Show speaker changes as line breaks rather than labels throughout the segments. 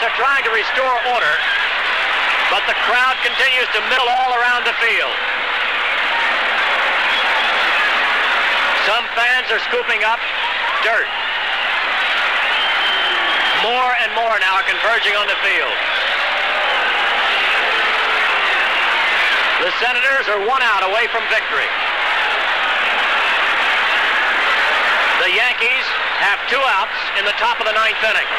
are trying to restore order, but the crowd continues to mill all around the field. Some fans are scooping up dirt. More and more now are converging on the field. The Senators are 1 out away from victory. The Yankees have 2 outs in the top of the 9th inning.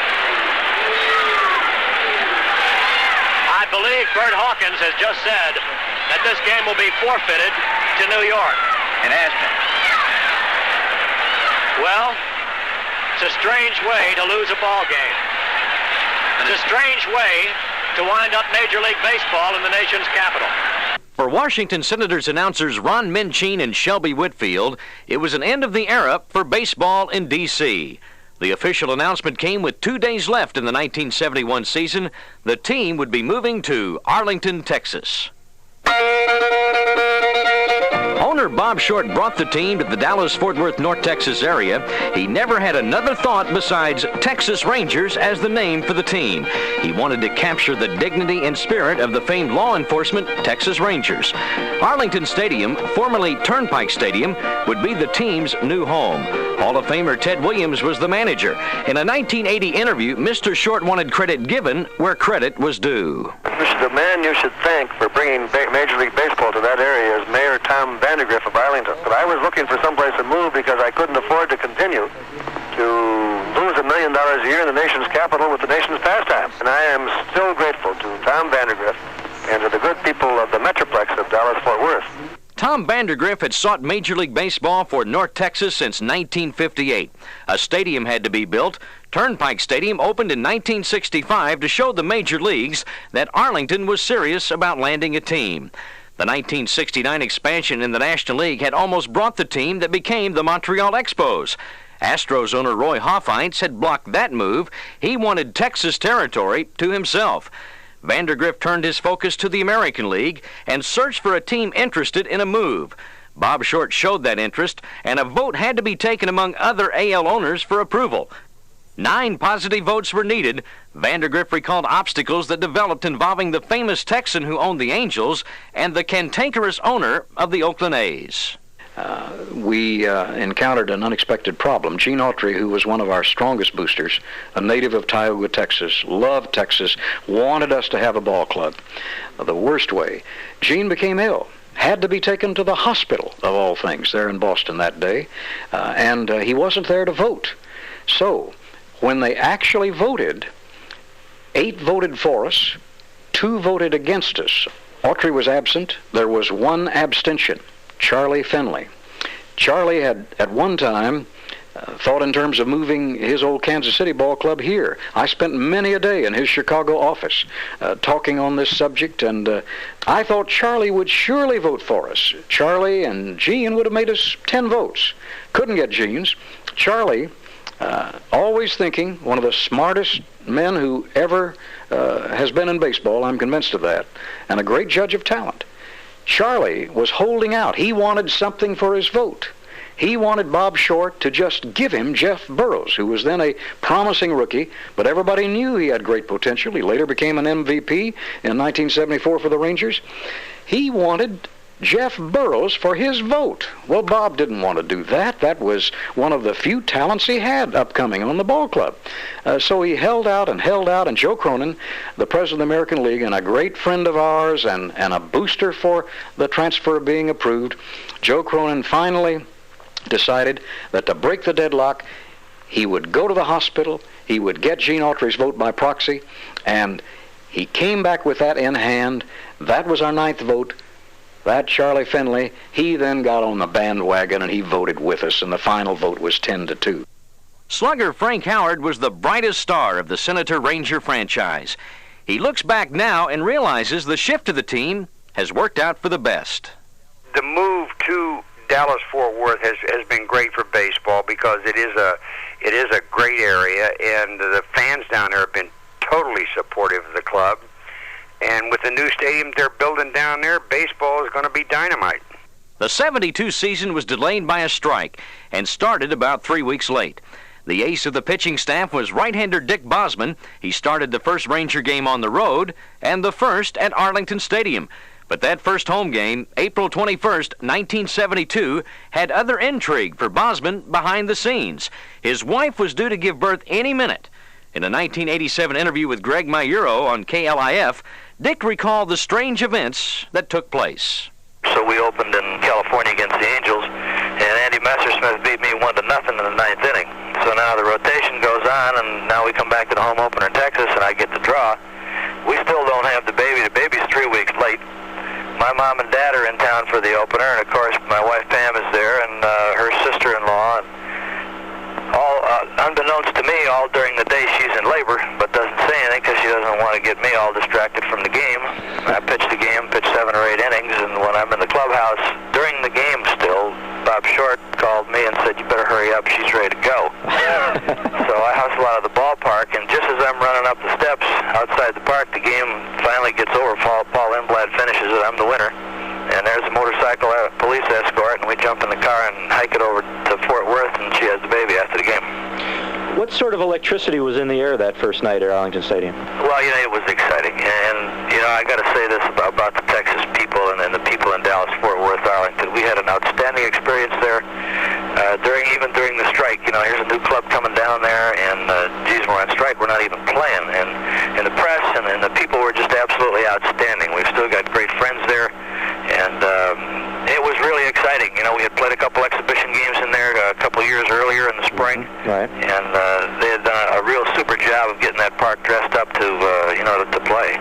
I believe Bert Hawkins has just said that this game will be forfeited to New York.
It has been.
Well, it's a strange way to lose a ball game. It's a strange way to wind up Major League Baseball in the nation's capital.
For Washington Senators announcers Ron Minchine and Shelby Whitfield, it was an end of the era for baseball in D.C. The official announcement came with 2 days left in the 1971 season. The team would be moving to Arlington, Texas. Owner Bob Short brought the team to the Dallas-Fort Worth, North Texas area. He never had another thought besides Texas Rangers as the name for the team. He wanted to capture the dignity and spirit of the famed law enforcement Texas Rangers. Arlington Stadium, formerly Turnpike Stadium, would be the team's new home. Hall of Famer Ted Williams was the manager. In a 1980 interview, Mr. Short wanted credit given where credit was due.
The man you should thank for bringing Major League Baseball to that area is Mayor Tom Vandergriff of Arlington. But I was looking for someplace to move because I couldn't afford to continue to lose $1 million a year in the nation's capital with the nation's pastime. And I am still grateful to Tom Vandergriff and to the good people of the Metroplex of Dallas-Fort Worth.
Tom Vandergriff had sought Major League Baseball for North Texas since 1958. A stadium had to be built. Turnpike Stadium opened in 1965 to show the major leagues that Arlington was serious about landing a team. The 1969 expansion in the National League had almost brought the team that became the Montreal Expos. Astros owner Roy Hoffheinz had blocked that move. He wanted Texas territory to himself. Vandergriff turned his focus to the American League and searched for a team interested in a move. Bob Short showed that interest, and a vote had to be taken among other AL owners for approval. 9 positive votes were needed. Vandergriff recalled obstacles that developed involving the famous Texan who owned the Angels and the cantankerous owner of the Oakland A's.
We encountered an unexpected problem. Gene Autry, who was one of our strongest boosters, a native of Tioga, Texas, loved Texas, wanted us to have a ball club. The worst way, Gene became ill, had to be taken to the hospital, of all things, there in Boston that day, and he wasn't there to vote. So, when they actually voted, 8 voted for us, 2 voted against us. Autry was absent. There was 1 abstention. Charlie Finley. Charlie had at one time thought in terms of moving his old Kansas City ball club here. I spent many a day in his Chicago office talking on this subject, and I thought Charlie would surely vote for us. Charlie and Gene would have made us 10 votes. Couldn't get Gene's. Charlie, always thinking, one of the smartest men who ever has been in baseball, I'm convinced of that, and a great judge of talent. Charlie was holding out. He wanted something for his vote. He wanted Bob Short to just give him Jeff Burroughs, who was then a promising rookie, but everybody knew he had great potential. He later became an MVP in 1974 for the Rangers. He wanted Jeff Burroughs for his vote. Well, Bob didn't want to do that. That was one of the few talents he had upcoming on the ball club. So he held out, and Joe Cronin, the president of the American League, and a great friend of ours, and a booster for the transfer being approved, Joe Cronin finally decided that to break the deadlock, he would go to the hospital, he would get Gene Autry's vote by proxy, and he came back with that in hand. That was our 9th vote. That Charlie Finley, he then got on the bandwagon and he voted with us, and the final vote was 10-2.
Slugger Frank Howard was the brightest star of the Senator-Ranger franchise. He looks back now and realizes the shift to the team has worked out for the best.
The move to Dallas-Fort Worth has been great for baseball because it is a great area, and the fans down there have been totally supportive of the club. And with the new stadium they're building down there, baseball is going to be dynamite.
The 72 season was delayed by a strike and started about 3 weeks late. The ace of the pitching staff was right-hander Dick Bosman. He started the first Ranger game on the road and the first at Arlington Stadium. But that first home game, April 21st, 1972, had other intrigue for Bosman behind the scenes. His wife was due to give birth any minute. In a 1987 interview with Greg Mayuro on KLIF, Dick recalled the strange events that took place.
So we opened in California against the Angels, and Andy Messersmith beat me 1-0 in the ninth inning. So now the rotation goes on, and now we come back to the home opener in Texas, and I get the draw. We still don't have the baby. The baby's 3 weeks late. My mom and dad are in town for the opener, and of course my wife Pam is there, and her sister-in-law. And all unbeknownst to me, all during the day she's in labor, but doesn't say anything because she doesn't want to get me all distracted from the game. I pitched the game, pitched 7 or 8 innings, and when I'm in the clubhouse during the game still, Bob Short called me and said, "You better hurry up, she's ready to go." So I hustle out of the ballpark, and just as I'm running up the steps outside the park, the game finally gets over. Paul Lindblad finishes it. I'm the winner. And there's a motorcycle police escort, and we jump in the car and hike it over to Fort Worth, and she has the baby after the game.
What sort of electricity was in the air that first night at Arlington Stadium?
Well, it was exciting. And, I got to say this about the Texas people and the people in Dallas, Fort Worth, Arlington. We had an outstanding experience there even during the strike. Here's a new club coming down there, and, geez, we're on strike. We're not even playing. And the press and the people were just absolutely outstanding. We've still got great friends there. And it was really exciting. We had played a couple exhibition games in there a couple years earlier in the spring.
Right.
And they had done a real super job of getting that park dressed up to play.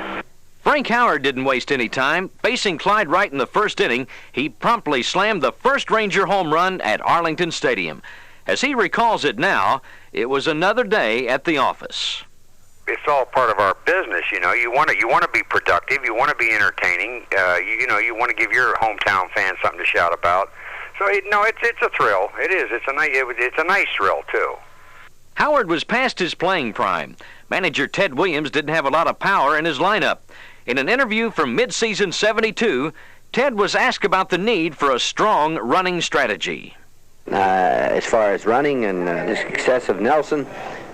Frank Howard didn't waste any time. Facing Clyde Wright in the first inning, he promptly slammed the first Ranger home run at Arlington Stadium. As he recalls it now, it was another day at the office.
It's all part of our business, You want to be productive. You want to be entertaining. You want to give your hometown fans something to shout about. So it's a thrill. It is. It's a nice thrill too.
Howard was past his playing prime. Manager Ted Williams didn't have a lot of power in his lineup. In an interview from mid-season '72, Ted was asked about the need for a strong running strategy.
As far as running and the success of Nelson,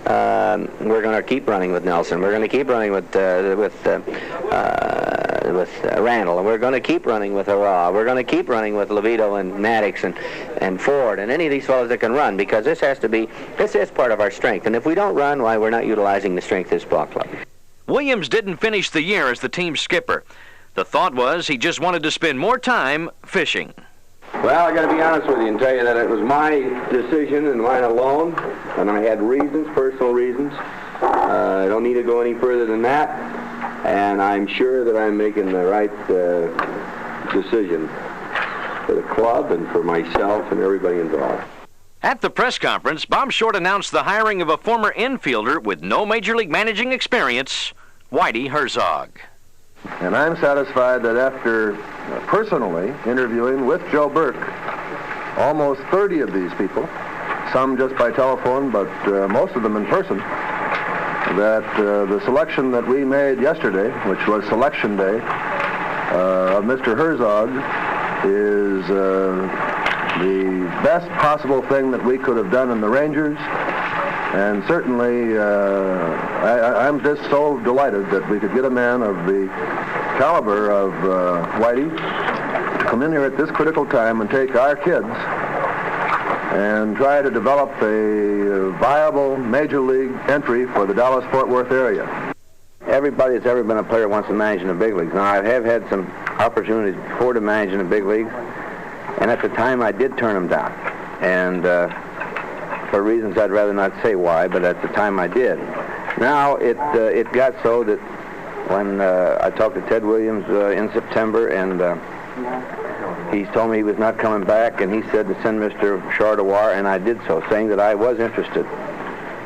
we're going to keep running with Nelson. We're going to keep running with Randall, and we're going to keep running with Arra. We're going to keep running with Levito and Maddox and Ford and any of these fellows that can run, because this is part of our strength. And if we don't run, why, we're not utilizing the strength of this ball club.
Williams didn't finish the year as the team's skipper. The thought was he just wanted to spend more time fishing.
Well, I got to be honest with you and tell you that it was my decision and mine alone, and I had reasons, personal reasons. I don't need to go any further than that, and I'm sure that I'm making the right decision for the club and for myself and everybody involved.
At the press conference, Bob Short announced the hiring of a former infielder with no Major League managing experience, Whitey Herzog.
And I'm satisfied that after personally interviewing with Joe Burke almost 30 of these people, some just by telephone, but most of them in person, that the selection that we made yesterday, which was selection day, of Mr. Herzog is the best possible thing that we could have done in the Rangers. And certainly, I'm just so delighted that we could get a man of the caliber of Whitey to come in here at this critical time and take our kids and try to develop a viable major league entry for the Dallas-Fort Worth area.
Everybody that's ever been a player wants to manage in the big leagues. Now, I have had some opportunities before to manage in the big leagues, and at the time I did turn them down. And for reasons I'd rather not say why, but at the time I did. Now it got so that when I talked to Ted Williams in September, and he told me he was not coming back, and he said to send Mr. Chardawar, and I did so, saying that I was interested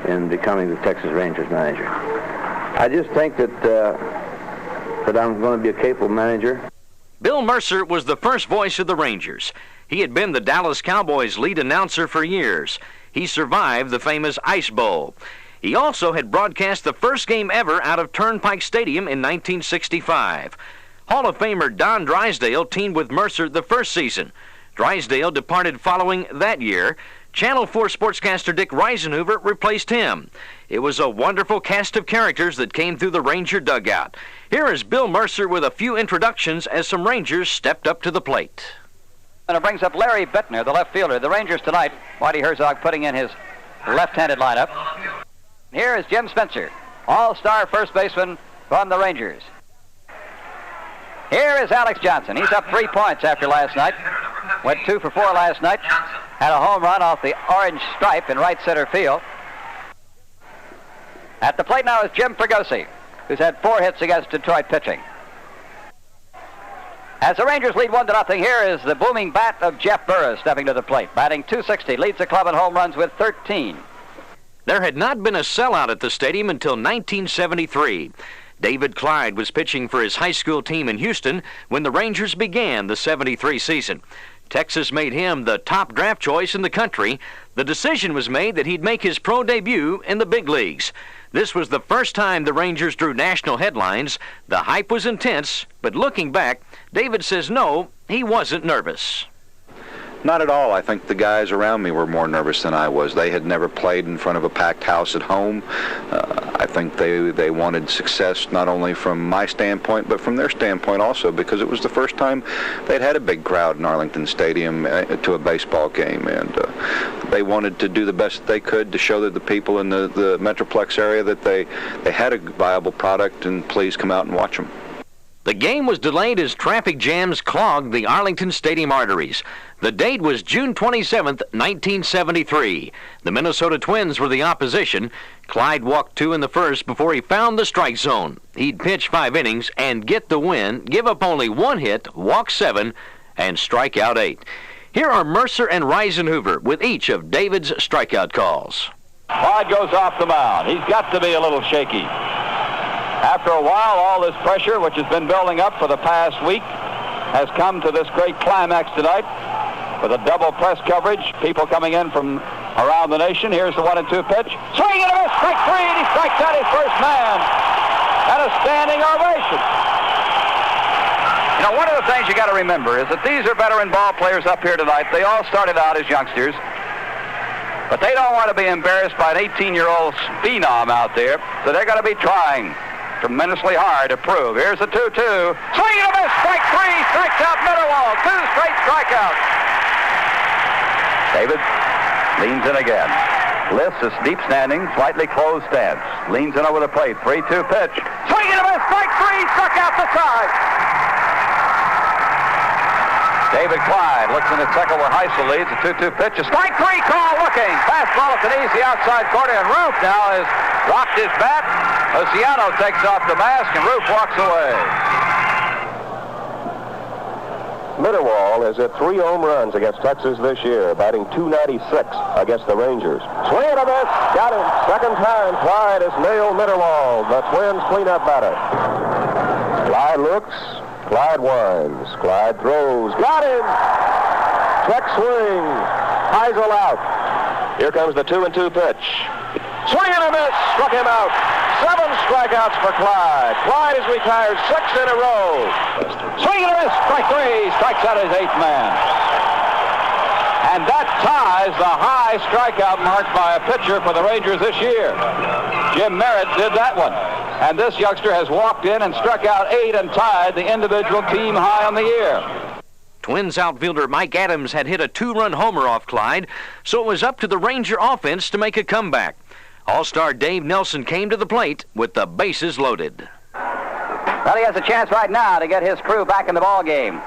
in becoming the Texas Rangers manager. I just think that I'm going to be a capable manager.
Bill Mercer was the first voice of the Rangers. He had been the Dallas Cowboys' lead announcer for years. He survived the famous Ice Bowl. He also had broadcast the first game ever out of Turnpike Stadium in 1965. Hall of Famer Don Drysdale teamed with Mercer the first season. Drysdale departed following that year. Channel 4 sportscaster Dick Reisenhoover replaced him. It was a wonderful cast of characters that came through the Ranger dugout. Here is Bill Mercer with a few introductions as some Rangers stepped up to the plate.
And it brings up Larry Bittner, the left fielder. The Rangers tonight, Whitey Herzog putting in his left-handed lineup. Here is Jim Spencer, all-star first baseman from the Rangers. Here is Alex Johnson. He's up 3 points after last night. Went 2 for 4 last night. Had a home run off the orange stripe in right center field. At the plate now is Jim Fregosi, who's had 4 hits against Detroit pitching. As the Rangers lead 1-0, here is the booming bat of Jeff Burris stepping to the plate. Batting .260, leads the club in home runs with 13.
There had not been a sellout at the stadium until 1973. David Clyde was pitching for his high school team in Houston when the Rangers began the '73 season. Texas made him the top draft choice in the country. The decision was made that he'd make his pro debut in the big leagues. This was the first time the Rangers drew national headlines. The hype was intense, but looking back, David says no, he wasn't nervous.
Not at all. I think the guys around me were more nervous than I was. They had never played in front of a packed house at home. I think they wanted success not only from my standpoint, but from their standpoint also, because it was the first time they'd had a big crowd in Arlington Stadium to a baseball game, and they wanted to do the best they could to show that the people in the Metroplex area that they had a viable product, and please come out and watch them.
The game was delayed as traffic jams clogged the Arlington Stadium arteries. The date was June 27th, 1973. The Minnesota Twins were the opposition. Clyde walked 2 in the first before he found the strike zone. He'd pitch 5 innings and get the win, give up only 1 hit, walk 7, and strike out 8. Here are Mercer and Reisenhoover with each of David's strikeout calls.
Clyde goes off the mound. He's got to be a little shaky. After a while, all this pressure, which has been building up for the past week, has come to this great climax tonight with a double press coverage, people coming in from around the nation. Here's the 1-2 pitch. Swing and a miss, strike 3, and he strikes out his first man. And a standing ovation.
You know, one of the things you got to remember is that these are veteran ball players up here tonight. They all started out as youngsters. But they don't want to be embarrassed by an 18-year-old phenom out there, so they're going to be trying tremendously hard to prove. Here's the 2-2. Swing and a miss, strike 3, strikes out Mitterwald. 2 straight strikeouts. David leans in again. Lifts a deep standing, slightly closed stance. Leans in over the plate. 3-2 pitch. Swing and a miss, strike 3, struck out the side. David Clyde looks in at second where Heisel leads. A 2-2 pitch. A strike 3 call looking. Fastball at the easy outside corner, and Roof now has rocked his bat. Oceano takes off the mask, and Roof walks away.
Mitterwald has hit 3 home runs against Texas this year, batting .296 against the Rangers. Swing and a miss. Got him. Second time Clyde has nailed Mitterwald. The Twins clean up batter. Clyde looks. Clyde winds. Clyde throws. Got him. Check swing. Heisel out. Here comes the 2-2 pitch. Swing and a miss. Struck him out. 7 strikeouts for Clyde. Clyde has retired 6 in a row. Swing and a miss. Strike 3. Strikes out his 8th man. And that ties the high strikeout mark by a pitcher for the Rangers this year. Jim Merritt did that one. And this youngster has walked in and struck out 8 and tied the individual team high on the year.
Twins outfielder Mike Adams had hit a 2-run homer off Clyde, so it was up to the Ranger offense to make a comeback. All-star Dave Nelson came to the plate with the bases loaded.
Well, he has a chance right now to get his crew back in the ball game.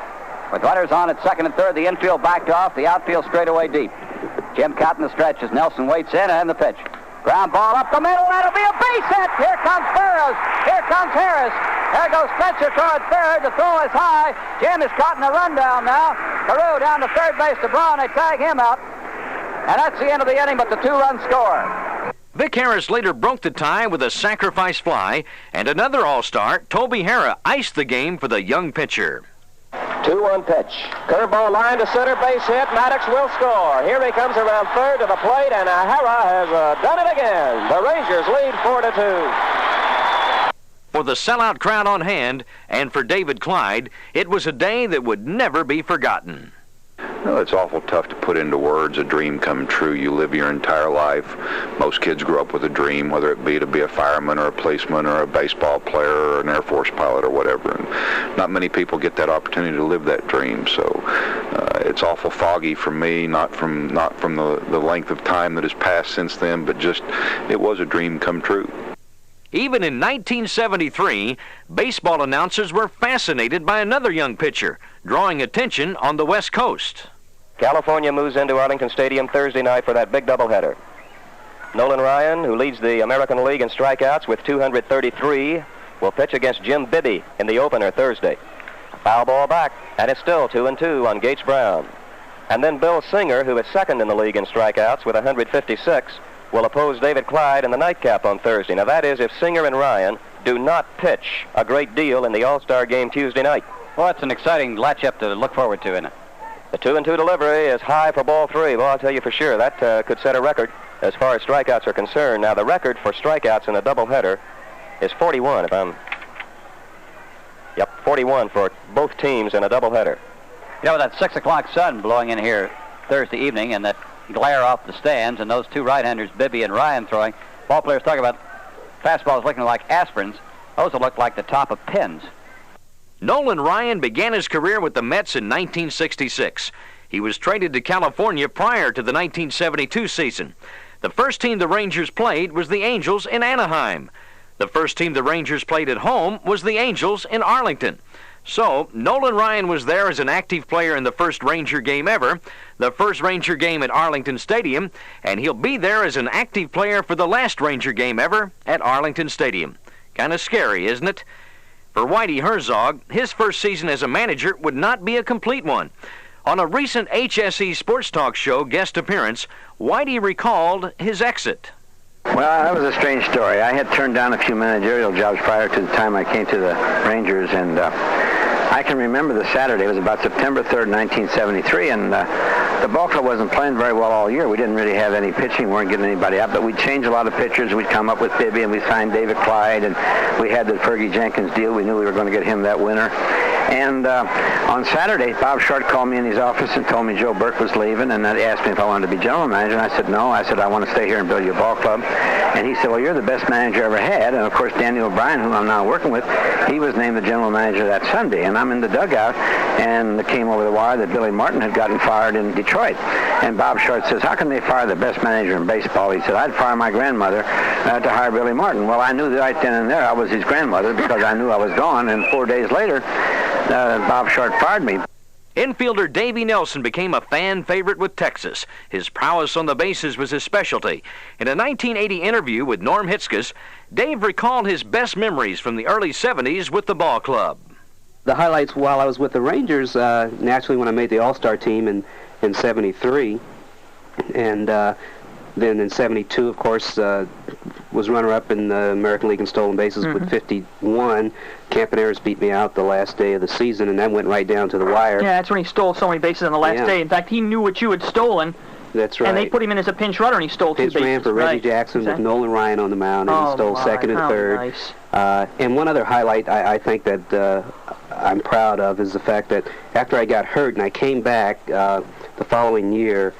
With runners on at second and third, the infield backed off, the outfield straight away deep. Jim caught in the stretch as Nelson waits in, and the pitch. Ground ball up the middle, that'll be a base hit. Here comes Burroughs. Here comes Harris. There goes Spencer toward third. The throw is high. Jim is caught in a rundown now. Carew down to third base to Braun. They tag him out. And that's the end of the inning, but the 2-run score.
Vic Harris later broke the tie with a sacrifice fly, and another All-Star, Toby Harrah, iced the game for the young pitcher.
2-1 pitch. Curveball line to center, base hit. Maddox will score. Here he comes around third to the plate, and Harrah has done it again. The Rangers lead 4-2.
For the sellout crowd on hand, and for David Clyde, it was a day that would never be forgotten.
Well, it's awful tough to put into words a dream come true. You live your entire life. Most kids grow up with a dream, whether it be to be a fireman or a policeman or a baseball player or an Air Force pilot or whatever. And not many people get that opportunity to live that dream. So it's awful foggy for me, not from the length of time that has passed since then, but just it was a dream come true.
Even in 1973, baseball announcers were fascinated by another young pitcher, drawing attention on the West Coast.
California moves into Arlington Stadium Thursday night for that big doubleheader. Nolan Ryan, who leads the American League in strikeouts with 233, will pitch against Jim Bibby in the opener Thursday. Foul ball back, and it's still 2-2 on Gates Brown. And then Bill Singer, who is second in the league in strikeouts with 156, will oppose David Clyde in the nightcap on Thursday. Now, that is if Singer and Ryan do not pitch a great deal in the All-Star game Tuesday night.
Well, that's an exciting latch-up to look forward to, isn't it?
The 2-2 delivery is high for ball three. Well, I'll tell you for sure, that could set a record as far as strikeouts are concerned. Now, the record for strikeouts in a doubleheader is 41, 41 for both teams in a doubleheader.
You know, with that 6 o'clock sun blowing in here Thursday evening and that glare off the stands and those two right-handers, Bibby and Ryan, throwing, ball players talk about fastballs looking like aspirins. Those will look like the top of pins.
Nolan Ryan began his career with the Mets in 1966. He was traded to California prior to the 1972 season. The first team the Rangers played was the Angels in Anaheim. The first team the Rangers played at home was the Angels in Arlington. So, Nolan Ryan was there as an active player in the first Ranger game ever, the first Ranger game at Arlington Stadium, and he'll be there as an active player for the last Ranger game ever at Arlington Stadium. Kind of scary, isn't it? For Whitey Herzog, his first season as a manager would not be a complete one. On a recent HSE Sports Talk show guest appearance, Whitey recalled his exit.
Well, that was a strange story. I had turned down a few managerial jobs prior to the time I came to the Rangers, and I can remember the Saturday. It was about September 3rd, 1973, and the ball club wasn't playing very well all year. We didn't really have any pitching, weren't getting anybody out, but we'd change a lot of pitchers. We'd come up with Bibby, and we signed David Clyde, and we had the Fergie Jenkins deal. We knew we were going to get him that winter. And on Saturday, Bob Short called me in his office and told me Joe Burke was leaving, and asked me if I wanted to be general manager. And I said, no. I said, I want to stay here and build your ball club. And he said, well, you're the best manager I ever had. And, of course, Danny O'Brien, who I'm now working with, he was named the general manager that Sunday. And I'm in the dugout, and it came over the wire that Billy Martin had gotten fired in Detroit. And Bob Short says, how can they fire the best manager in baseball? He said, I'd fire my grandmother to hire Billy Martin. Well, I knew right then and there I was his grandmother because I knew I was gone. And 4 days later, Bob Short fired me.
Infielder Davey Nelson became a fan favorite with Texas. His prowess on the bases was his specialty. In a 1980 interview with Norm Hitzges, Dave recalled his best memories from the early 70s with the ball club.
The highlights while I was with the Rangers, naturally when I made the All-Star team in 73, and then in 72, of course, was runner-up in the American League in stolen bases with 51. Campaneris beat me out the last day of the season, and that went right down to the wire.
Yeah, that's when he stole so many bases on the last day. In fact, he knew what you had stolen.
That's right.
And they put him in as a pinch runner, and he stole two bases.
Ran for Reggie Jackson with Nolan Ryan on the mound, and he stole second and third.
Nice.
And one other highlight I think that I'm proud of is the fact that after I got hurt and I came back the following year,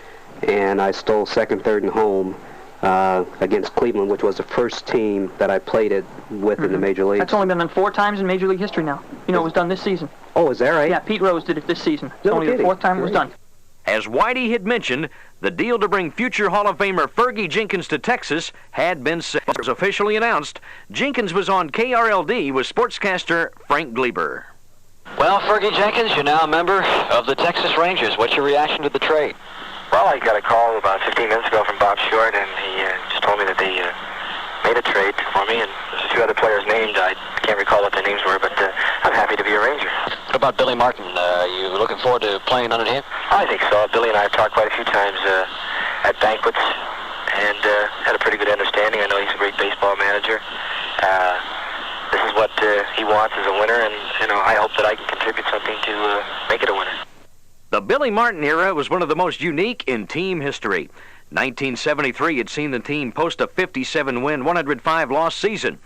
and I stole second, third, and home against Cleveland, which was the first team that I played it with in the Major Leagues.
That's only been done 4 times in Major League history now. You know, it was done this season.
Oh, is that right?
Yeah, Pete Rose did it this season. It's only the 4th time it was done.
As Whitey had mentioned, the deal to bring future Hall of Famer Fergie Jenkins to Texas had been set. It was officially announced. Jenkins was on KRLD with sportscaster Frank Gleber.
Well, Fergie Jenkins, you're now a member of the Texas Rangers. What's your reaction to the trade?
Well, I got a call about 15 minutes ago from Bob Short, and he just told me that they made a trade for me, and there's a few other players named. I can't recall what their names were, but I'm happy to be a Ranger.
What about Billy Martin? Are you looking forward to playing under him?
I think so. Billy and I have talked quite a few times at banquets, and had a pretty good understanding. I know he's a great baseball manager. This is what he wants as a winner, and I hope that I can contribute something to make it a winner.
The Billy Martin era was one of the most unique in team history. 1973 had seen the team post a 57-win, 105-loss season.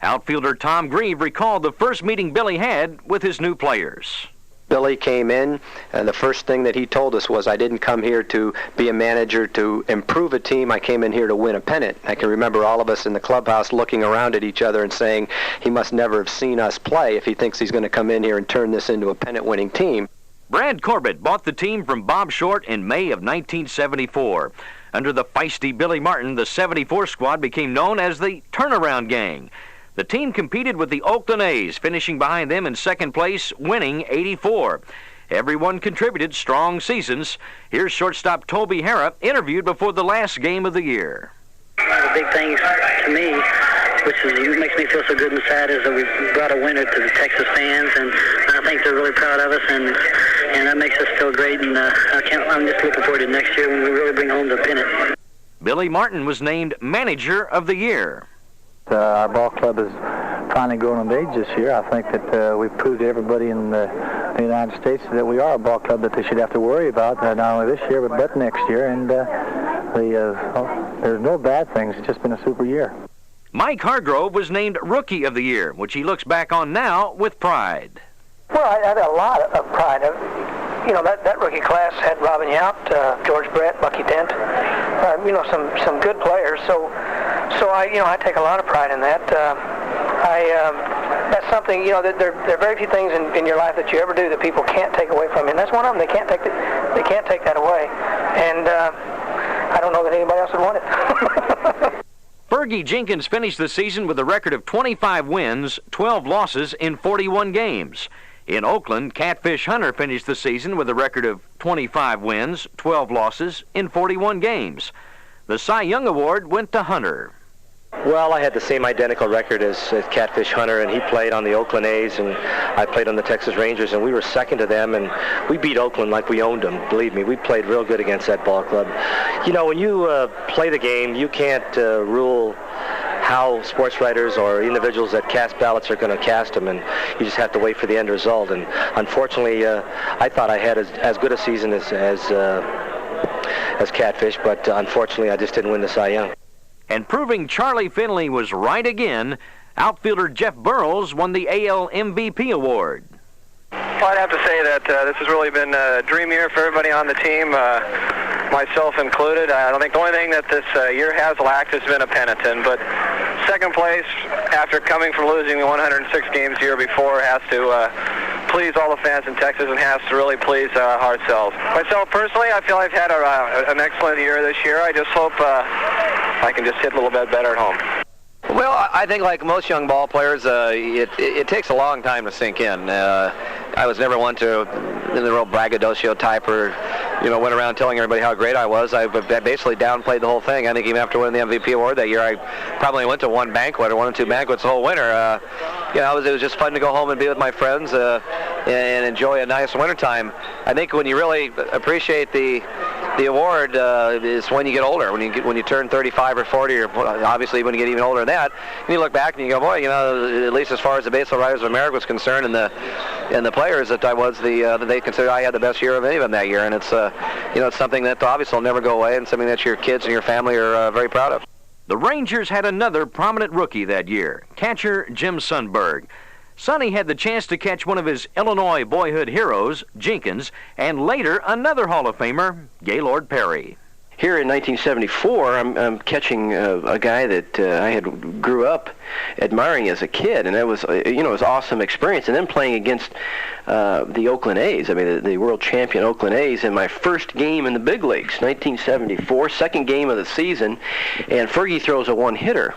Outfielder Tom Grieve recalled the first meeting Billy had with his new players.
Billy came in, and the first thing that he told us was, I didn't come here to be a manager to improve a team. I came in here to win a pennant. I can remember all of us in the clubhouse looking around at each other and saying, he must never have seen us play if he thinks he's going to come in here and turn this into a pennant-winning team.
Brad Corbett bought the team from Bob Short in May of 1974. Under the feisty Billy Martin, the 74 squad became known as the Turnaround Gang. The team competed with the Oakland A's, finishing behind them in second place, winning 84. Everyone contributed strong seasons. Here's shortstop Toby Harrah, interviewed before the last game of the year.
One of the big things to me, which makes me feel so good and sad, is that we brought a winner to the Texas fans, and I think they're really proud of us, and that makes us feel great, and I'm just looking forward to next year when we really bring home the pennant.
Billy Martin was named Manager of the Year.
Our ball club has finally grown in age this year. I think that we've proved to everybody in the United States that we are a ball club that they should have to worry about, not only this year, but next year. And there's no bad things. It's just been a super year.
Mike Hargrove was named Rookie of the Year, which he looks back on now with pride.
Well, I had a lot of pride. You know, that rookie class had Robin Yount, George Brett, Bucky Dent, some good players. So I take a lot of pride in that. That's something, that there are very few things in your life that you ever do that people can't take away from you, and that's one of them. They can't take that away, and I don't know that anybody else would want it.
Fergie Jenkins finished the season with a record of 25 wins, 12 losses in 41 games. In Oakland, Catfish Hunter finished the season with a record of 25 wins, 12 losses in 41 games. The Cy Young Award went to Hunter.
Well, I had the same identical record as Catfish Hunter, and he played on the Oakland A's, and I played on the Texas Rangers, and we were second to them, and we beat Oakland like we owned them. Believe me, we played real good against that ball club. You know, when you play the game, you can't rule how sports writers or individuals that cast ballots are going to cast them, and you just have to wait for the end result. And unfortunately, I thought I had as good a season as Catfish, but unfortunately, I just didn't win the Cy Young.
And proving Charlie Finley was right again, outfielder Jeff Burrows won the AL MVP award.
Well, I'd have to say that this has really been a dream year for everybody on the team, myself included. I don't think the only thing that this year has lacked has been a pennant. But second place, after coming from losing 106 games the year before, has to please all the fans in Texas and has to really please ourselves. Myself personally, I feel I've had an excellent year this year. I just hope I can just hit a little bit better at home.
Well, I think like most young ball players, it takes a long time to sink in. I was never one to the real braggadocio type or, went around telling everybody how great I was. I basically downplayed the whole thing. I think even after winning the MVP award that year, I probably went to one banquet or one or two banquets the whole winter. It was just fun to go home and be with my friends and enjoy a nice wintertime. I think when you really appreciate the award is when you get older, when you turn 35 or 40, or obviously when you get even older than that, and you look back and you go, boy, at least as far as the Baseball Writers of America was concerned, and the players that I was that they considered I had the best year of any of them that year, and it's it's something that obviously will never go away, and something that your kids and your family are very proud of.
The Rangers had another prominent rookie that year, catcher Jim Sundberg. Sonny had the chance to catch one of his Illinois boyhood heroes, Jenkins, and later another Hall of Famer, Gaylord Perry.
Here in 1974, I'm catching a guy that I had grew up admiring as a kid, and it was it was an awesome experience. And then playing against the Oakland A's, the world champion Oakland A's, in my first game in the big leagues, 1974, second game of the season, and Fergie throws a one-hitter,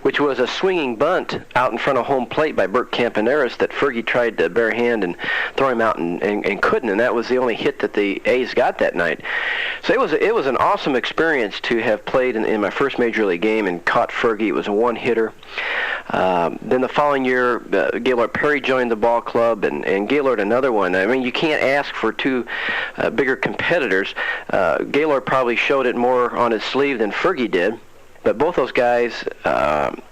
which was a swinging bunt out in front of home plate by Bert Campaneris that Fergie tried to bare hand and throw him out and couldn't, and that was the only hit that the A's got that night. So it was an awesome experience to have played in my first major league game and caught Fergie. It was a one-hitter. Then the following year, Gaylord Perry joined the ball club, and Gaylord another one. You can't ask for two bigger competitors. Gaylord probably showed it more on his sleeve than Fergie did. But both those guys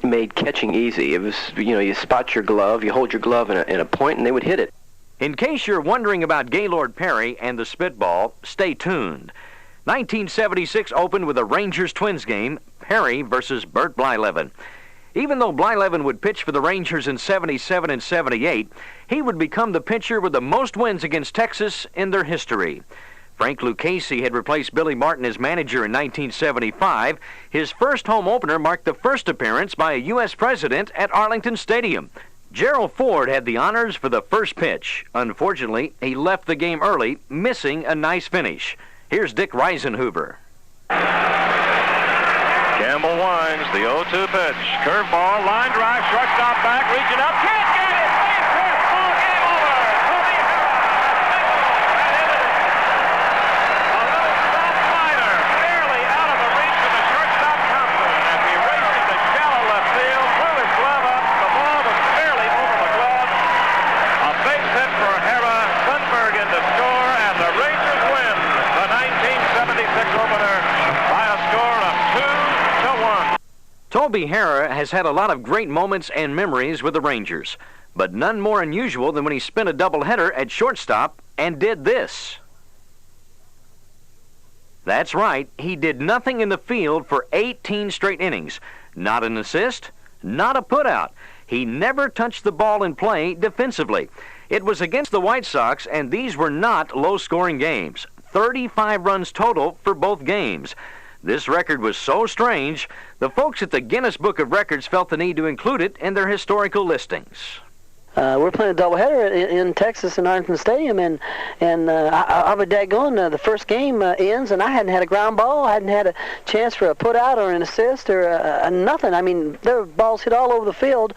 made catching easy. It was, you spot your glove, you hold your glove in a point, and they would hit it.
In case you're wondering about Gaylord Perry and the spitball, stay tuned. 1976 opened with a Rangers-Twins game, Perry versus Bert Blyleven. Even though Blyleven would pitch for the Rangers in 77 and 78, he would become the pitcher with the most wins against Texas in their history. Frank Lucchese had replaced Billy Martin as manager in 1975. His first home opener marked the first appearance by a U.S. president at Arlington Stadium. Gerald Ford had the honors for the first pitch. Unfortunately, he left the game early, missing a nice finish. Here's Dick Reisenhuber.
Campbell winds, the 0-2 pitch. Curveball, line drive, shortstop back, reaching up, can't get it! Base hit, ball game over! Toby Harrah has singled and hit it. A little soft slider, barely out of the reach of the shortstop Thompson as he races to shallow left field, threw his glove up, the ball was barely over the glove. A base hit for Harrah, Sundberg in to score, and the Rangers win the 1976 opener by a score of 2-1.
Toby Harrah has had a lot of great moments and memories with the Rangers, but none more unusual than when he spent a doubleheader at shortstop and did this. That's right, he did nothing in the field for 18 straight innings. Not an assist, not a putout. He never touched the ball in play defensively. It was against the White Sox, and these were not low-scoring games. 35 runs total for both games. This record was so strange, the folks at the Guinness Book of Records felt the need to include it in their historical listings.
We're playing a doubleheader in Texas in Arlington Stadium, and I'll be daggone, the first game ends, and I hadn't had a ground ball, I hadn't had a chance for a put-out or an assist or nothing. I mean, there were balls hit all over the field,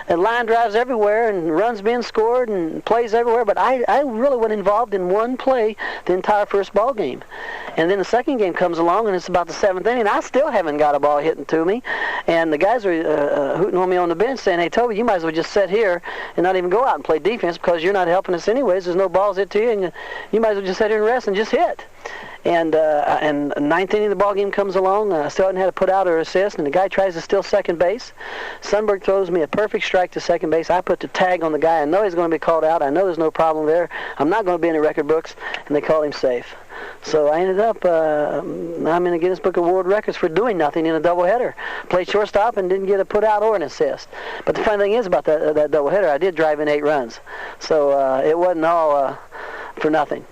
and line drives everywhere, and runs being scored, and plays everywhere, but I really wasn't involved in one play the entire first ball game. And then the second game comes along, and it's about the seventh inning, and I still haven't got a ball hitting to me, and the guys are hooting on me on the bench saying, "Hey, Toby, you might as well just sit here and not even go out and play defense because you're not helping us anyways. There's no balls hit to you, and you might as well just sit here and rest and just hit." And ninth inning, the ball game comes along. Still hadn't had a put out or assist, and the guy tries to steal second base. Sundberg throws me a perfect strike to second base. I put the tag on the guy. I know he's going to be called out. I know there's no problem there. I'm not going to be in the record books, and they called him safe. So I ended up, I'm in the Guinness Book of World Records for doing nothing in a doubleheader. Played shortstop and didn't get a put out or an assist. But the funny thing is about that doubleheader, I did drive in 8 runs. So it wasn't all for nothing.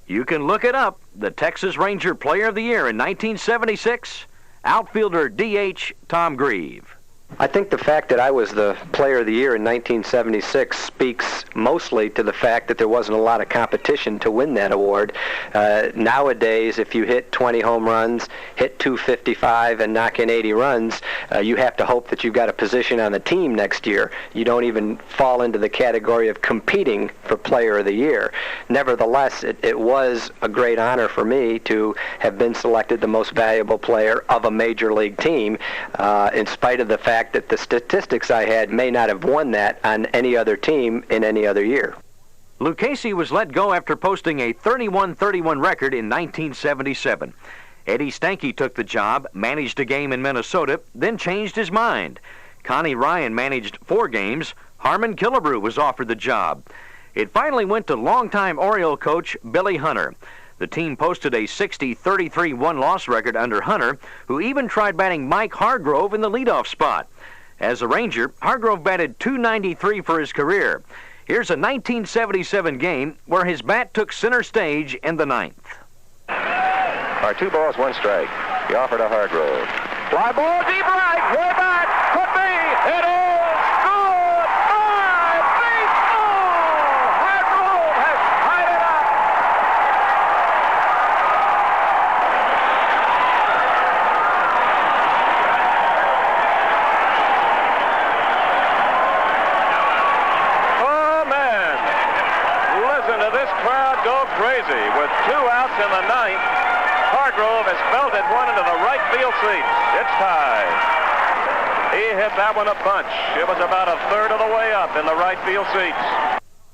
You can look it up. The Texas Ranger Player of the Year in 1976, outfielder D.H. Tom Grieve.
I think the fact that I was the Player of the Year in 1976 speaks mostly to the fact that there wasn't a lot of competition to win that award. Nowadays, if you hit 20 home runs, hit 255, and knock in 80 runs, you have to hope that you've got a position on the team next year. You don't even fall into the category of competing for Player of the Year. Nevertheless, it was a great honor for me to have been selected the most valuable player of a major league team, in spite of the fact that the statistics I had may not have won that on any other team in any other year.
Lucchese was let go after posting a 31-31 record in 1977. Eddie Stanky took the job, managed a game in Minnesota, then changed his mind. Connie Ryan managed 4 games. Harmon Killebrew was offered the job. It finally went to longtime Oriole coach Billy Hunter. The team posted a 60-33 one-loss record under Hunter, who even tried batting Mike Hargrove in the leadoff spot. As a Ranger, Hargrove batted .293 for his career. Here's a 1977 game where his bat took center stage in the 9th.
Our 2 balls, 1 strike. He offered to Hargrove. Fly ball deep right, way back, could be, it is good, by baseball! Hargrove has tied it up. Oh, man, listen to this crowd go crazy. With 2 outs in the 9th, Hargrove has belted one into the right field seats. It's tied. He hit that one a bunch. It was about a third of the way up in the right field seats.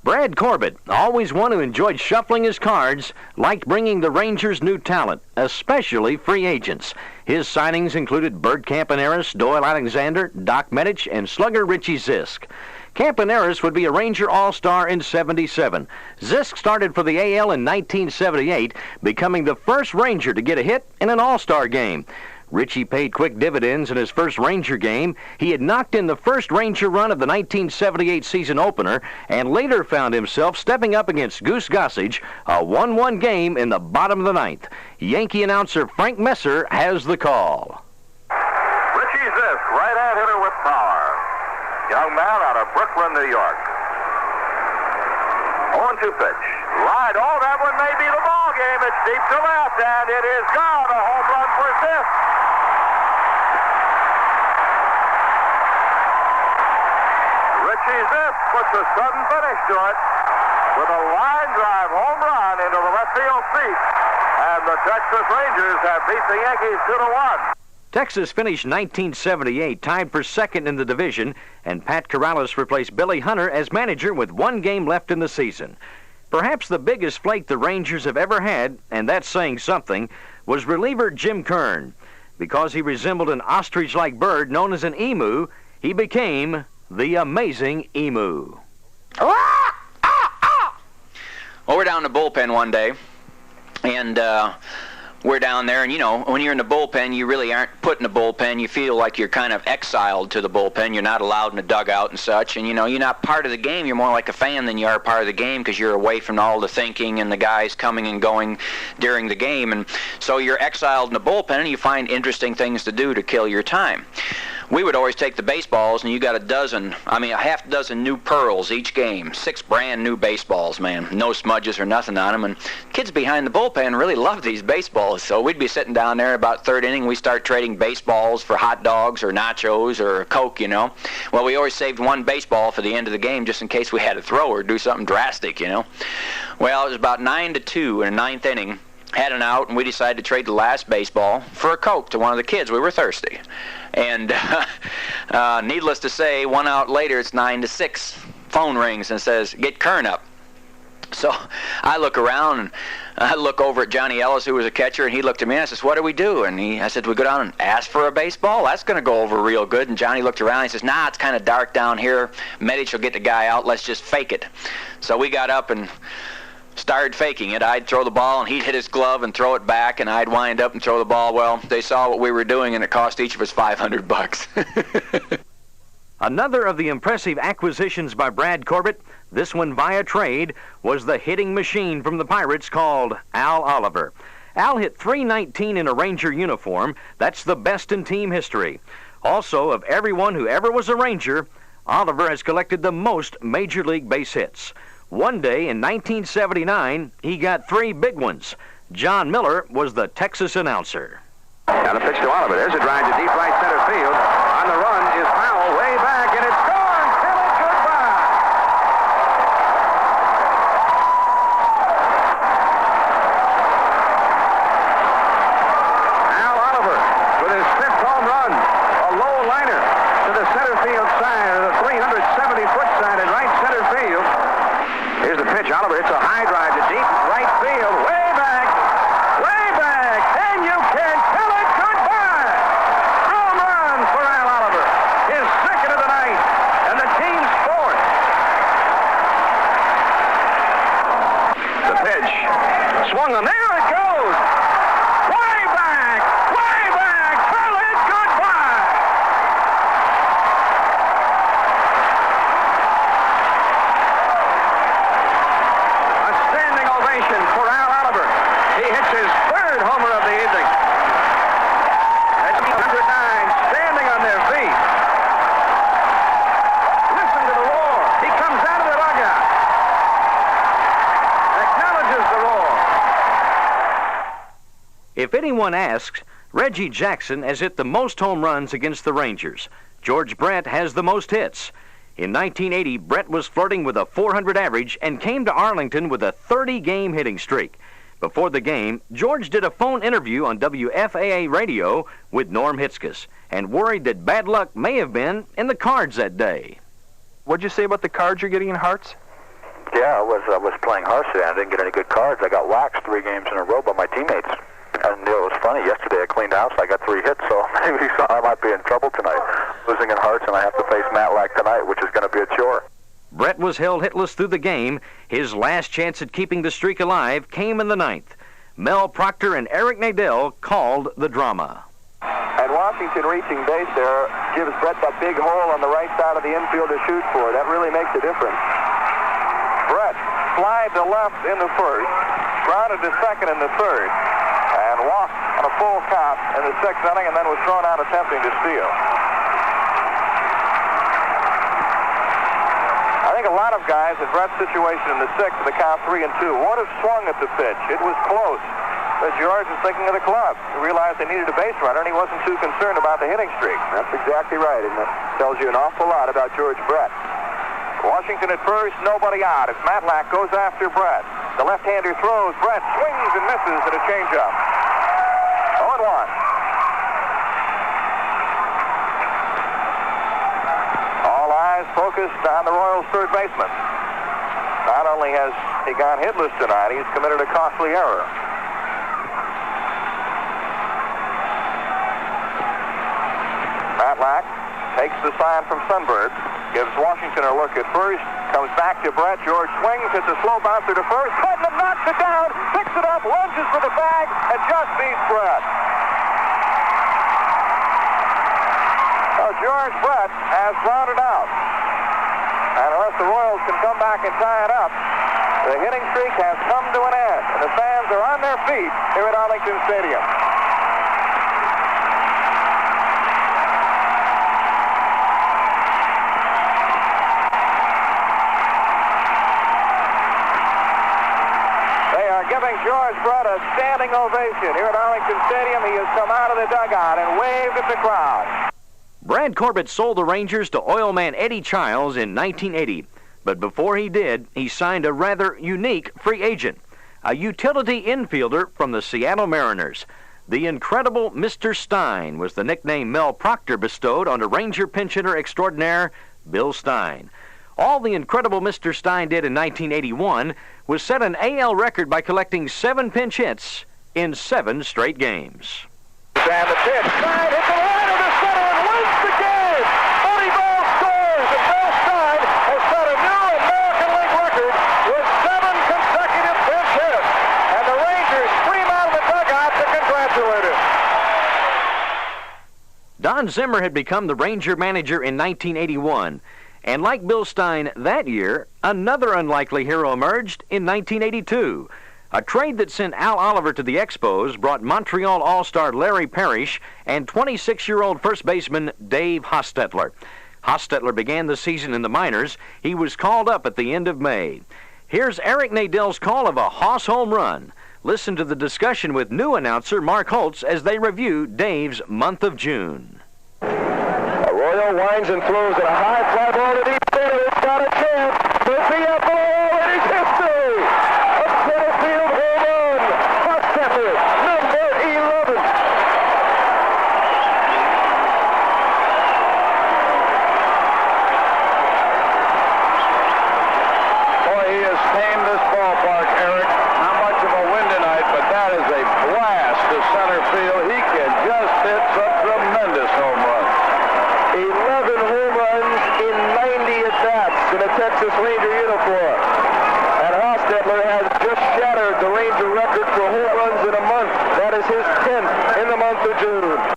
Brad Corbett, always one who enjoyed shuffling his cards, liked bringing the Rangers new talent, especially free agents. His signings included Bert Campaneris, Doyle Alexander, Doc Medich, and slugger Richie Zisk. Campaneris would be a Ranger All-Star in '77. Zisk started for the AL in 1978, becoming the first Ranger to get a hit in an All-Star game. Richie paid quick dividends in his first Ranger game. He had knocked in the first Ranger run of the 1978 season opener and later found himself stepping up against Goose Gossage, a 1-1 game in the bottom of the ninth. Yankee announcer Frank Messer has the call.
Richie Zisk, right-hand hitter with power. Young man out of Brooklyn, New York. 0-2 pitch. Right, oh, that one may be the ball game. It's deep to left, and it is gone. A home run for Zisk. Richie Zisk puts a sudden finish to it with a line drive home run into the left field seat, and the Texas Rangers have beat the Yankees 2-1.
Texas finished 1978 tied for second in the division, and Pat Corrales replaced Billy Hunter as manager with 1 game left in the season. Perhaps the biggest flake the Rangers have ever had, and that's saying something, was reliever Jim Kern. Because he resembled an ostrich-like bird known as an emu, he became the Amazing Emu.
Well, we're down in the bullpen one day, and we're down there, and you know, when you're in the bullpen, you really aren't put in the bullpen. You feel like you're kind of exiled to the bullpen. You're not allowed in the dugout and such, and you know, you're not part of the game. You're more like a fan than you are part of the game because you're away from all the thinking and the guys coming and going during the game, and so you're exiled in the bullpen, and you find interesting things to do to kill your time. We would always take the baseballs, and you got a half dozen new pearls each game. 6 brand new baseballs, man. No smudges or nothing on them. And kids behind the bullpen really loved these baseballs. So we'd be sitting down there about third inning. We start trading baseballs for hot dogs or nachos or Coke, you know. Well, we always saved 1 baseball for the end of the game just in case we had to throw or do something drastic, you know. Well, it was about 9-2 in the 9th inning. Had an out, and we decided to trade the last baseball for a Coke to one of the kids. We were thirsty. And needless to say, 1 out later, it's 9-6. Phone rings and says, "Get Kern up." So I look around, and I look over at Johnny Ellis, who was a catcher, and he looked at me, and I says, "What do we do?" And I said, "We go down and ask for a baseball? That's going to go over real good." And Johnny looked around, and he says, "Nah, it's kind of dark down here. Medic will get the guy out. Let's just fake it." So we got up and started faking it. I'd throw the ball, and he'd hit his glove and throw it back, and I'd wind up and throw the ball. Well, they saw what we were doing, and it cost each of us $500.
Another of the impressive acquisitions by Brad Corbett, this one via trade, was the hitting machine from the Pirates called Al Oliver. Al hit .319 in a Ranger uniform. That's the best in team history. Also, of everyone who ever was a Ranger, Oliver has collected the most Major League base hits. One day in 1979, he got 3 big ones. John Miller was the Texas announcer.
Now the pitch to Oliver. There's a drive to deep right center field. On the run is Powell way back, and it's gone. Till it goodbye. Al Oliver with his 5th home run. A low liner to the center field side of the 370-foot side in right center field. Here's the pitch, Oliver. It's a high drive to deep right field. Way back. And you can tell it goodbye. Home run for Al Oliver. His 2nd of the night. And the team's 4th. The pitch. Swung on. There it goes. Way back. Tell it goodbye. For Al Oliver. He hits his 3rd homer of the evening. That's 109 standing on their feet. Listen to the roar. He comes out of the dugout. Acknowledges the roar.
If anyone asks, Reggie Jackson has hit the most home runs against the Rangers. George Brett has the most hits. In 1980, Brett was flirting with a .400 average and came to Arlington with a 30-game hitting streak. Before the game, George did a phone interview on WFAA radio with Norm Hitzges and worried that bad luck may have been in the cards that day.
What'd you say about the cards you're getting in Hearts?
Yeah, I was playing Hearts today. I didn't get any good cards. I got waxed 3 games in a row by my teammates. And it was funny. Yesterday I cleaned house. I got 3 hits, so maybe I might be in trouble tonight. Losing in Hearts, and I have to face Matlack tonight, which is going to be a chore.
Brett was held hitless through the game. His last chance at keeping the streak alive came in the 9th. Mel Proctor and Eric Nadel called the drama.
Washington reaching base there gives Brett that big hole on the right side of the infield to shoot for. That really makes a difference. Brett flied to left in the first, grounded to second in the third, and walked on a full count in the sixth inning, and then was thrown out attempting to steal. I think a lot of guys in Brett's situation in the sixth with the count 3-2 would have swung at the pitch. It was close. But George was thinking of the club. He realized they needed a base runner, and he wasn't too concerned about the hitting streak. That's exactly right, and it tells you an awful lot about George Brett. Washington at first, nobody out as Matlack goes after Brett. The left-hander throws. Brett swings and misses at a changeup. 0-1. All eyes focused on the Royals' third baseman. Not only has he gone hitless tonight, he's committed a costly error. Matlack takes the sign from Sunbird, gives Washington a look at first, comes back to Brett. George swings, hits a slow bouncer to first. Putnam knocks it down, picks it up, lunges for the bag, and just beats Brett. So George Brett has grounded out. And unless the Royals can come back and tie it up, the hitting streak has come to an end. And the fans are on their feet here at Arlington Stadium. Giving George Brett a standing ovation here at Arlington Stadium. He has come out of the dugout and waved at the crowd.
Brad Corbett sold the Rangers to oilman Eddie Childs in 1980. But before he did, he signed a rather unique free agent, a utility infielder from the Seattle Mariners. The incredible Mr. Stein was the nickname Mel Proctor bestowed on a Ranger pinch hitter extraordinaire, Bill Stein. All the incredible Mr. Stein did in 1981 was set an AL record by collecting 7 pinch hits in 7 straight games.
And the pitch, Stein hits the line of the center and wins the game. Buddy Bell scores, and Bill Stein has set a new American League record with 7 consecutive pinch hits. And the Rangers scream out of the dugout to congratulate him.
Don Zimmer had become the Ranger manager in 1981. And like Bill Stein that year, another unlikely hero emerged in 1982. A trade that sent Al Oliver to the Expos brought Montreal All-Star Larry Parrish and 26-year-old first baseman Dave Hostetler. Hostetler began the season in the minors. He was called up at the end of May. Here's Eric Nadell's call of a Hoss home run. Listen to the discussion with new announcer Mark Holtz as they review Dave's month of June.
Arroyo winds and throws at a high fly ball to deep center. It's got a chance. Murphy up the wall, and it's history. A center field home run. Hostetler, number 11.
Boy, he has tamed this ballpark, Eric. Not much of a wind tonight, but that is a blast to center field. He can just hit some tremendous home runs.
11 home runs in 90 at-bats in a Texas Ranger uniform. And Hostetler has just shattered the Ranger record for home runs in a month. That is his 10th in the month of June.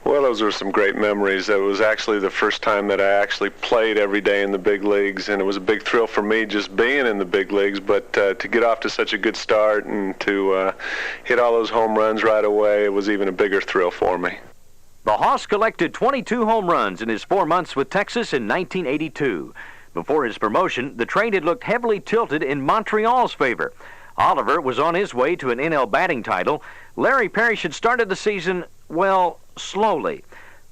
Well, those were some great memories. It was actually the first time that I actually played every day in the big leagues, and it was a big thrill for me just being in the big leagues, but to get off to such a good start and to hit all those home runs right away, it was even a bigger thrill for me.
The Hoss collected 22 home runs in his 4 months with Texas in 1982. Before his promotion, the trade had looked heavily tilted in Montreal's favor. Oliver was on his way to an NL batting title. Larry Parrish had started the season, well, slowly.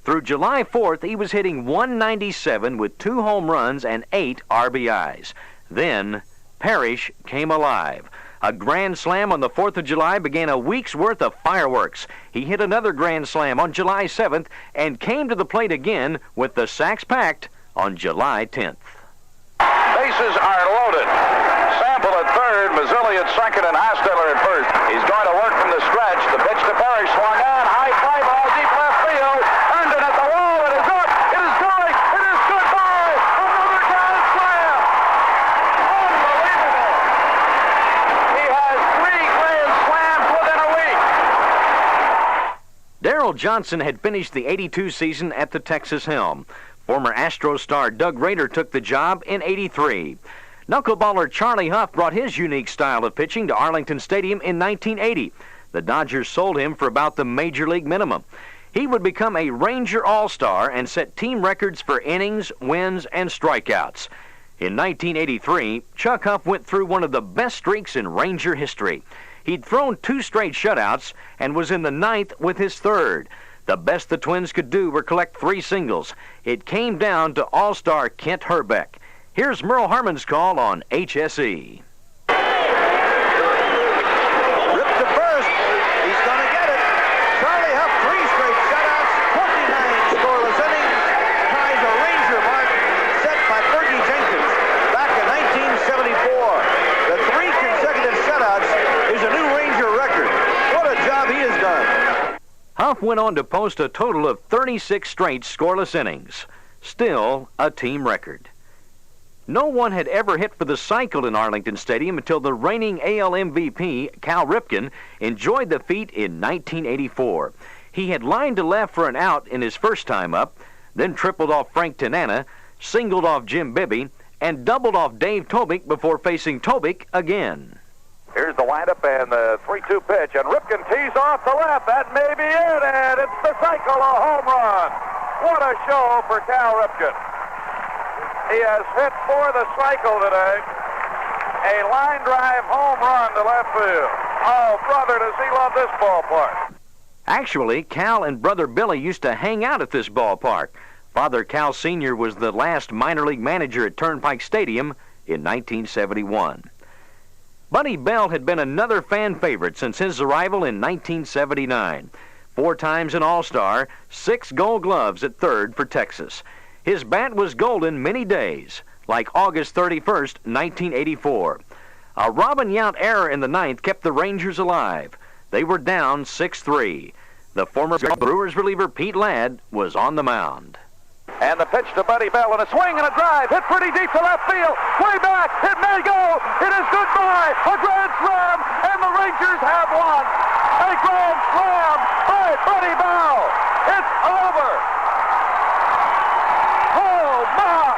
Through July 4th, he was hitting .197 with 2 home runs and 8 RBIs. Then, Parrish came alive. A grand slam on the 4th of July began a week's worth of fireworks. He hit another grand slam on July 7th and came to the plate again with the sacks packed on July 10th.
Bases are loaded. Sample at third, Mazzilli at second, and Hostetler at first. He's going to work from the stretch. The pitch to Parrish swung on. High fly ball, deep left field. Earned it at the wall. It is up. It is going. It is goodbye. Another grand slam. Unbelievable. He has 3 grand slams within a week.
Merrill Johnson had finished the '82 season at the Texas helm. Former Astros star Doug Rader took the job in '83. Knuckleballer Charlie Huff brought his unique style of pitching to Arlington Stadium in 1980. The Dodgers sold him for about the major league minimum. He would become a Ranger All-Star and set team records for innings, wins, and strikeouts. In 1983, Chuck Huff went through one of the best streaks in Ranger history. He'd thrown 2 straight shutouts and was in the 9th with his 3rd. The best the Twins could do were collect 3 singles. It came down to All-Star Kent Herbeck. Here's Merle Harmon's call on HSE.
Ripped to first. He's going to get it. Charlie Huff, 3 straight shutouts, 29 scoreless innings, ties a Ranger mark set by Fergie Jenkins back in 1974. The 3 consecutive shutouts is a new Ranger record. What a job he has done.
Huff went on to post a total of 36 straight scoreless innings. Still a team record. No one had ever hit for the cycle in Arlington Stadium until the reigning AL MVP, Cal Ripken, enjoyed the feat in 1984. He had lined to left for an out in his first time up, then tripled off Frank Tanana, singled off Jim Bibby, and doubled off Dave Tobick before facing Tobick again.
Here's the windup and the 3-2 pitch, and Ripken tees off to left. That may be it, and it's the cycle, a home run. What a show for Cal Ripken. He has hit for the cycle today. A line drive home run to left field. Oh, brother, does he love this ballpark.
Actually, Cal and brother Billy used to hang out at this ballpark. Father Cal Sr. was the last minor league manager at Turnpike Stadium in 1971. Buddy Bell had been another fan favorite since his arrival in 1979. 4 times an All-Star, 6 Gold Gloves at third for Texas. His bat was golden many days, like August 31st, 1984. A Robin Yount error in the 9th kept the Rangers alive. They were down 6-3. The former Brewers reliever Pete Ladd was on the mound.
And the pitch to Buddy Bell, and a swing and a drive, hit pretty deep to left field, way back, it may go, it is goodbye, a grand slam, and the Rangers have won. A grand slam by Buddy Bell. It's over. Oh, my.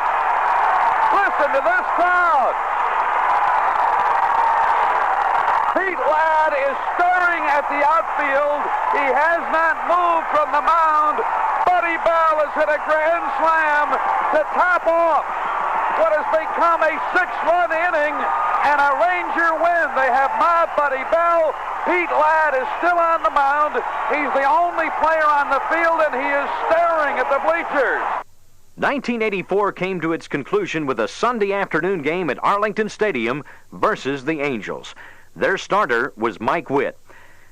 Listen to this crowd. Pete Ladd is staring at the outfield. He has not moved from the mound. Buddy Bell has hit a grand slam to top off what has become a 6-run inning and a Ranger win. They have mobbed Buddy Bell. Pete Ladd is still on the mound. He's the only player on the field, and he is staring at the bleachers.
1984 came to its conclusion with a Sunday afternoon game at Arlington Stadium versus the Angels. Their starter was Mike Witt.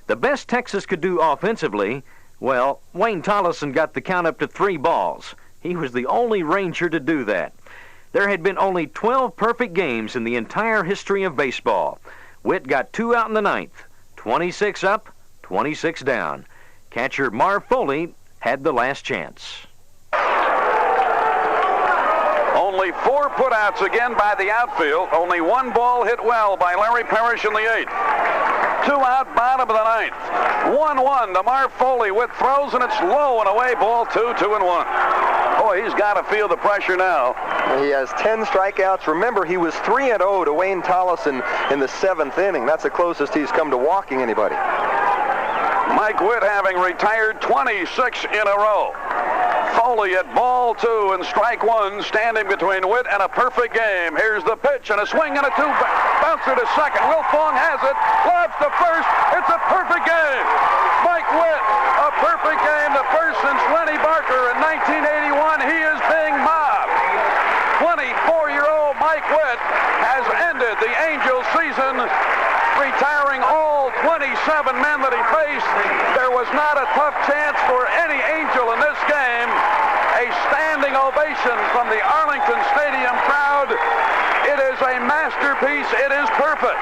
The best Texas could do offensively, well, Wayne Tollison got the count up to 3 balls. He was the only Ranger to do that. There had been only 12 perfect games in the entire history of baseball. Witt got 2 out in the 9th, 26 up, 26 down. Catcher Marv Foley had the last chance.
Only 4 putouts again by the outfield. Only 1 ball hit well by Larry Parrish in the 8th. 2 out, bottom of the 9th. 1-1 to Marv Foley with throws, and it's low and away, ball 2, 2-1. Boy, he's got to feel the pressure now.
He has 10 strikeouts. Remember, he was 3-0 to Wayne Tollison in the 7th inning. That's the closest he's come to walking anybody.
Mike Witt having retired 26 in a row. Foley at ball 2 and strike 1, standing between Witt and a perfect game. Here's the pitch and a swing and a 2 bouncer to second. Will Fong has it, lobs to first. It's a perfect game. Mike Witt, a perfect game, the first since Lenny Barker in 1981. He is being mobbed. 24-year-old Mike Witt has ended the Angels season, retiring all 27 men that he faced. There was not a tough chance for any Angel in this game. A standing ovation from the Arlington Stadium crowd. It is a masterpiece. It is perfect.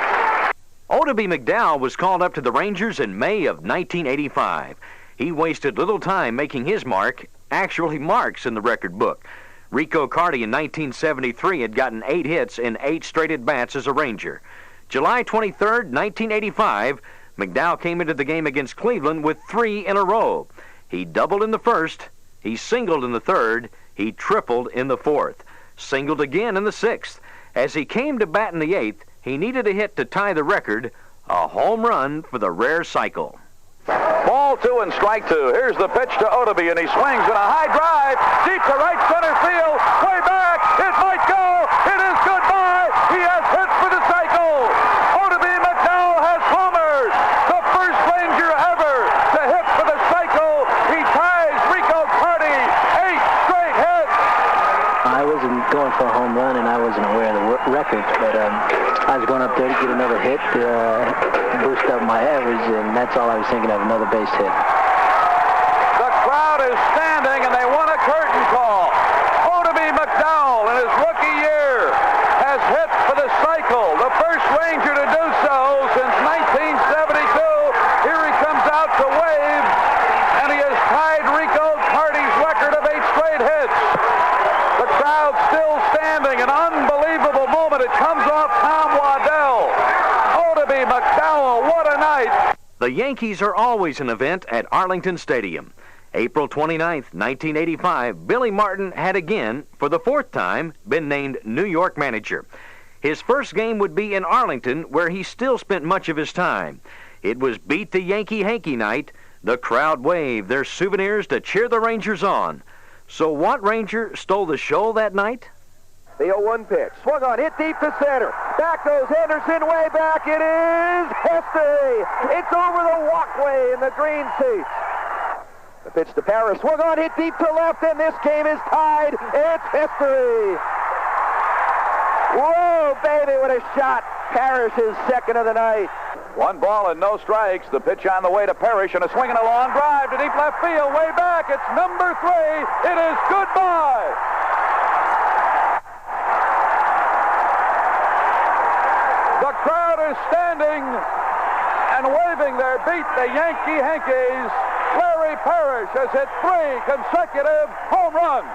Oddibe McDowell was called up to the Rangers in May of 1985. He wasted little time making his mark, actually marks in the record book. Rico Carty in 1973 had gotten 8 hits in 8 straight at-bats as a Ranger. July 23rd, 1985, McDowell came into the game against Cleveland with 3 in a row. He doubled in the first. He singled in the third. He tripled in the fourth. Singled again in the sixth. As he came to bat in the eighth, he needed a hit to tie the record, a home run for the rare cycle.
Ball 2 and strike 2. Here's the pitch to Otoby, and he swings in a high drive, deep to right center field, way back. It might go. It is goodbye. He has hit for the cycle. Otoby McDowell has homered. The first Ranger ever to hit for the cycle. He ties Rico Carty 8 straight hits.
I wasn't going for a home run, and I wasn't aware of the record, but I was going up there to get another hit, boost up my average, and that's all I was thinking of, another base hit.
The crowd is standing, and they want a curtain call. Otoby McDowell, in his rookie year, has hit for the cycle, the first Ranger to do so since 1972. Here he comes out to wave, and he has tied Rico Carty's record of 8 straight hits. The crowd still standing, an unbelievable moment. It comes off Tom Waddell. Otoby McDowell, what a night.
The Yankees are always an event at Arlington Stadium. April 29th, 1985, Billy Martin had again, for the 4th time, been named New York manager. His first game would be in Arlington, where he still spent much of his time. It was Beat the Yankee Hanky night. The crowd waved their souvenirs to cheer the Rangers on. So what Ranger stole the show that night?
The 0-1 pitch. Swung on, hit deep to center. Back goes Henderson, way back. It is history. It's over the walkway in the green seats. The pitch to Parrish. Swung on, hit deep to left, and this game is tied. It's history. Whoa, baby, what a shot. Parrish is second of the night.
1 ball and no strikes. The pitch on the way to Parrish, and a swing and a long drive to deep left field, way back. It's number 3. It is goodbye. The crowd is standing and waving their Beat the Yankee Hankies. Larry Parrish has hit 3 consecutive home runs.